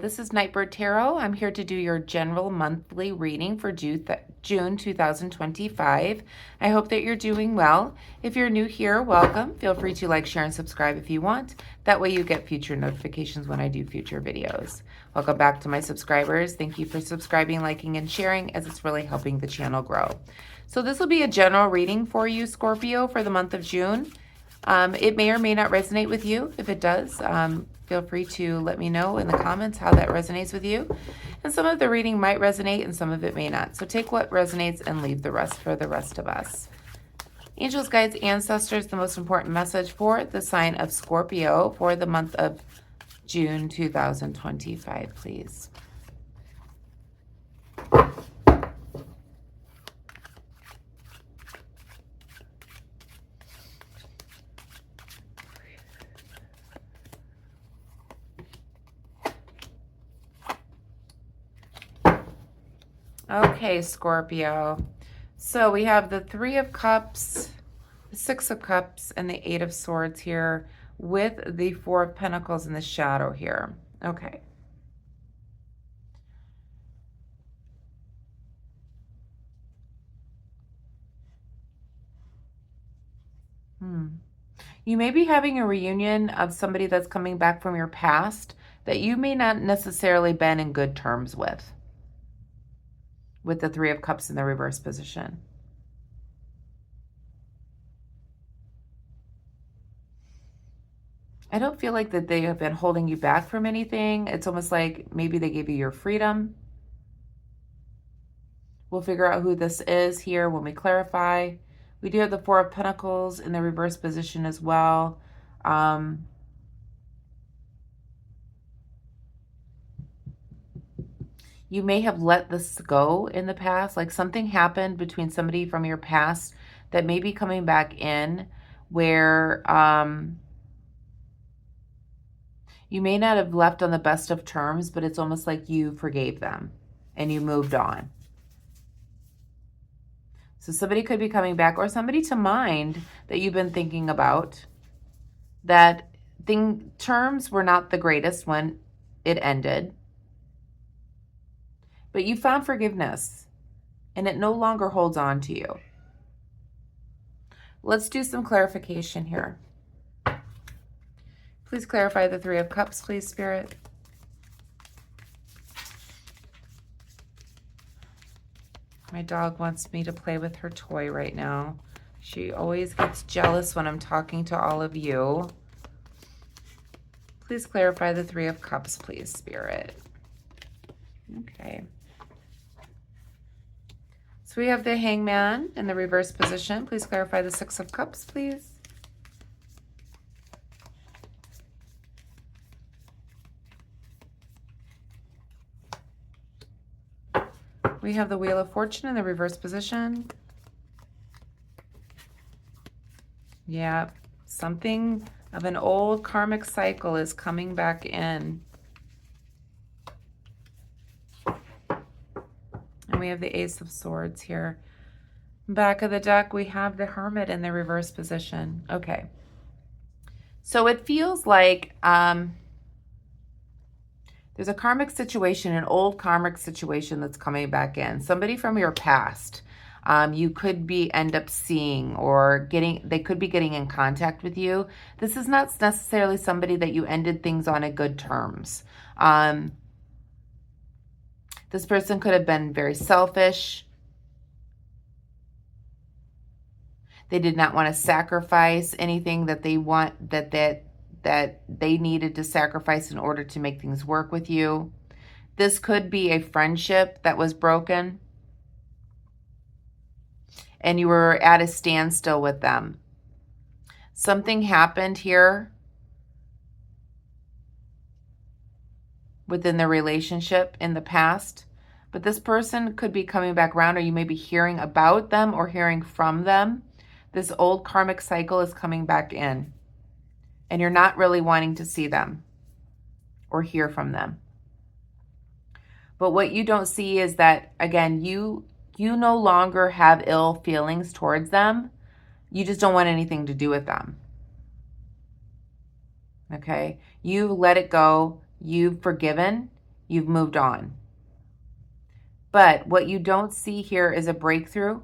This is Nightbird Tarot. I'm here to do your general monthly reading for June 2025. I hope that you're doing well. If you're new here, welcome. Feel free to like, share, and subscribe if you want. That way you get future notifications when I do future videos. Welcome back to my subscribers. Thank you for subscribing, liking, and sharing, as it's really helping the channel grow. So this will be a general reading for you, Scorpio, for the month of June. It may or may not resonate with you. If it does, feel free to let me know in the comments how that resonates with you. And some of the reading might resonate and some of it may not. So take what resonates and leave the rest for the rest of us. Angels, guides, ancestors, the most important message for the sign of Scorpio for the month of June 2025, please. Okay, Scorpio. So we have the Three of Cups, the Six of Cups, and the Eight of Swords here with the Four of Pentacles in the shadow here. Okay. You may be having a reunion of somebody that's coming back from your past that you may not necessarily been in good terms with the Three of Cups in the reverse position. I don't feel like that they have been holding you back from anything. It's almost like maybe they gave you your freedom. We'll figure out who this is here when we clarify. We do have the Four of Pentacles in the reverse position as well. You may have let this go in the past, like something happened between somebody from your past that may be coming back in where you may not have left on the best of terms, but it's almost like you forgave them and you moved on. So somebody could be coming back, or somebody to mind that you've been thinking about, that terms were not the greatest when it ended. But you found forgiveness, and it no longer holds on to you. Let's do some clarification here. Please clarify the Three of Cups, please, Spirit. My dog wants me to play with her toy right now. She always gets jealous when I'm talking to all of you. Please clarify the Three of Cups, please, Spirit. Okay. So we have the Hangman in the reverse position. Please clarify the Six of Cups, please. We have the Wheel of Fortune in the reverse position. Yeah, something of an old karmic cycle is coming back in. And we have the Ace of Swords here. Back of the deck, we have the Hermit in the reverse position. Okay. So it feels like there's a karmic situation, an old karmic situation that's coming back in. Somebody from your past. You could end up seeing or they could be getting in contact with you. This is not necessarily somebody that you ended things on in good terms. This person could have been very selfish. They did not want to sacrifice anything that they that they needed to sacrifice in order to make things work with you. This could be a friendship that was broken and you were at a standstill with them. Something happened here within the relationship in the past, but this person could be coming back around, or you may be hearing about them or hearing from them. This old karmic cycle is coming back in, and you're not really wanting to see them or hear from them. But what you don't see is that, again, you no longer have ill feelings towards them. You just don't want anything to do with them. Okay? You let it go. You've forgiven. You've moved on. But what you don't see here is a breakthrough.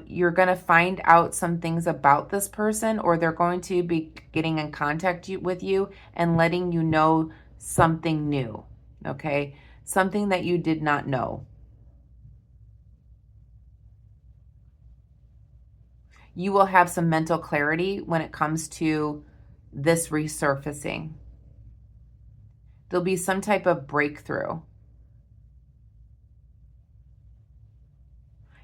You're going to find out some things about this person, or they're going to be getting in contact with you and letting you know something new, okay? Something that you did not know. You will have some mental clarity when it comes to this resurfacing. There'll be some type of breakthrough.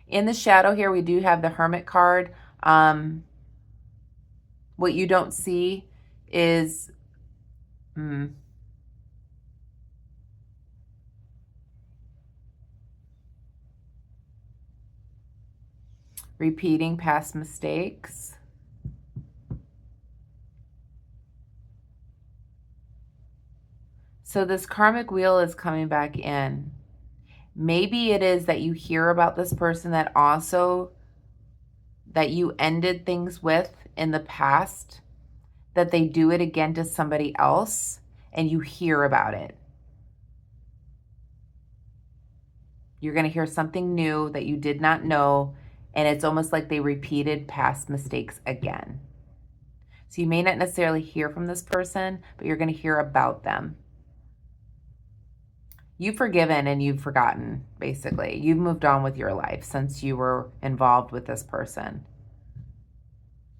In the shadow here, we do have the Hermit card. What you don't see is repeating past mistakes. So this karmic wheel is coming back in. Maybe it is that you hear about this person that you ended things with in the past, that they do it again to somebody else, and you hear about it. You're going to hear something new that you did not know, and it's almost like they repeated past mistakes again. So you may not necessarily hear from this person, but you're going to hear about them. You've forgiven and you've forgotten, basically. You've moved on with your life since you were involved with this person.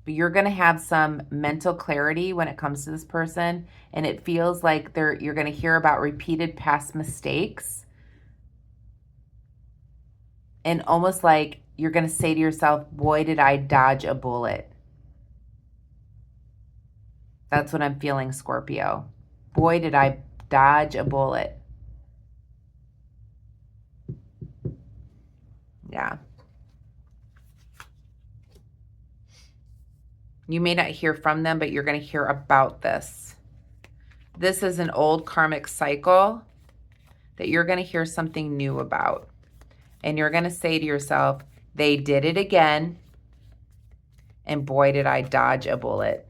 But you're going to have some mental clarity when it comes to this person, and it feels like you're going to hear about repeated past mistakes. And almost like you're going to say to yourself, boy, did I dodge a bullet. That's what I'm feeling, Scorpio. Boy, did I dodge a bullet. Yeah. You may not hear from them, but you're going to hear about this. This is an old karmic cycle that you're going to hear something new about. And you're going to say to yourself, they did it again. And boy, did I dodge a bullet.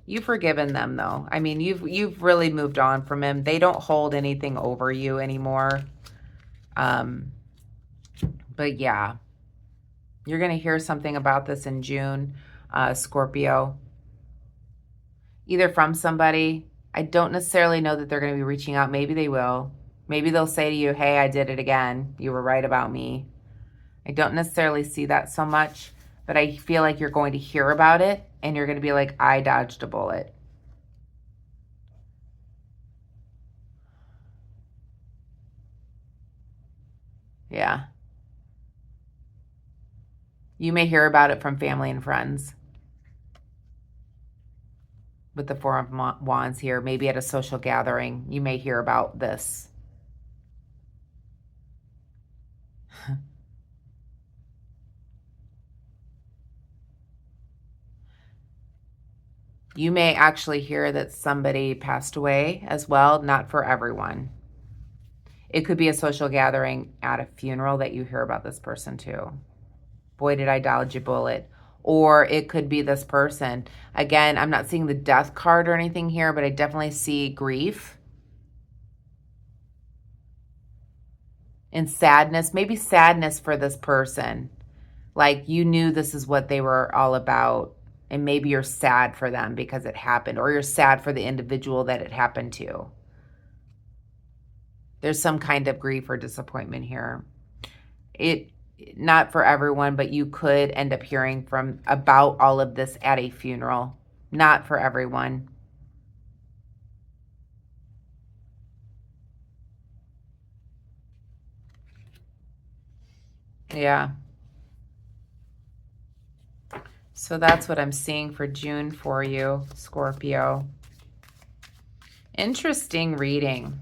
You've forgiven them, though. I mean, you've really moved on from him. They don't hold anything over you anymore. But yeah, you're going to hear something about this in June, Scorpio. Either from somebody. I don't necessarily know that they're going to be reaching out. Maybe they will. Maybe they'll say to you, hey, I did it again. You were right about me. I don't necessarily see that so much, but I feel like you're going to hear about it and you're going to be like, I dodged a bullet. Yeah. You may hear about it from family and friends. With the Four of Wands here, maybe at a social gathering, you may hear about this. You may actually hear that somebody passed away as well, not for everyone. It could be a social gathering at a funeral that you hear about this person too. Boy, did I dodge a bullet. Or it could be this person. Again, I'm not seeing the death card or anything here, but I definitely see grief and sadness. Maybe sadness for this person. Like you knew this is what they were all about. And maybe you're sad for them because it happened. Or you're sad for the individual that it happened to. There's some kind of grief or disappointment here. Not for everyone, but you could end up hearing about all of this at a funeral. Not for everyone. Yeah. So that's what I'm seeing for June for you, Scorpio. Interesting reading.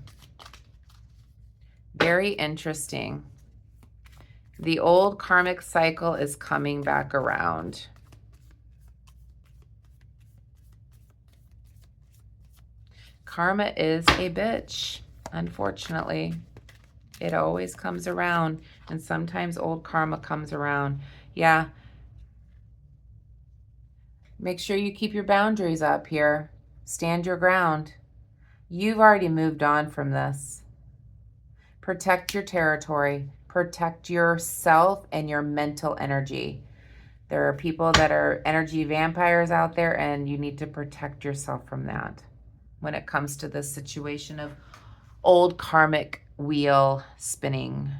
Very interesting. The old karmic cycle is coming back around. Karma is a bitch, unfortunately. It always comes around, and sometimes old karma comes around. Yeah. Make sure you keep your boundaries up here. Stand your ground. You've already moved on from this. Protect your territory. Protect yourself and your mental energy. There are people that are energy vampires out there, and you need to protect yourself from that when it comes to this situation of old karmic wheel spinning.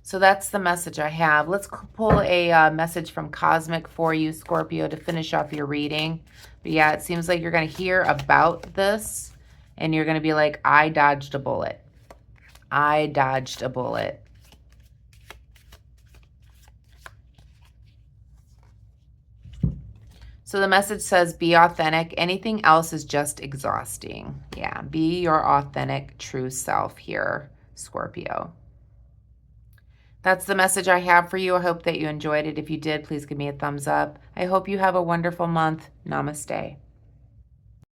So that's the message I have. Let's pull a message from Cosmic for you, Scorpio, to finish off your reading. But yeah, it seems like you're going to hear about this, and you're going to be like, I dodged a bullet. I dodged a bullet. So the message says, be authentic. Anything else is just exhausting. Yeah, be your authentic, true self here, Scorpio. That's the message I have for you. I hope that you enjoyed it. If you did, please give me a thumbs up. I hope you have a wonderful month. Namaste.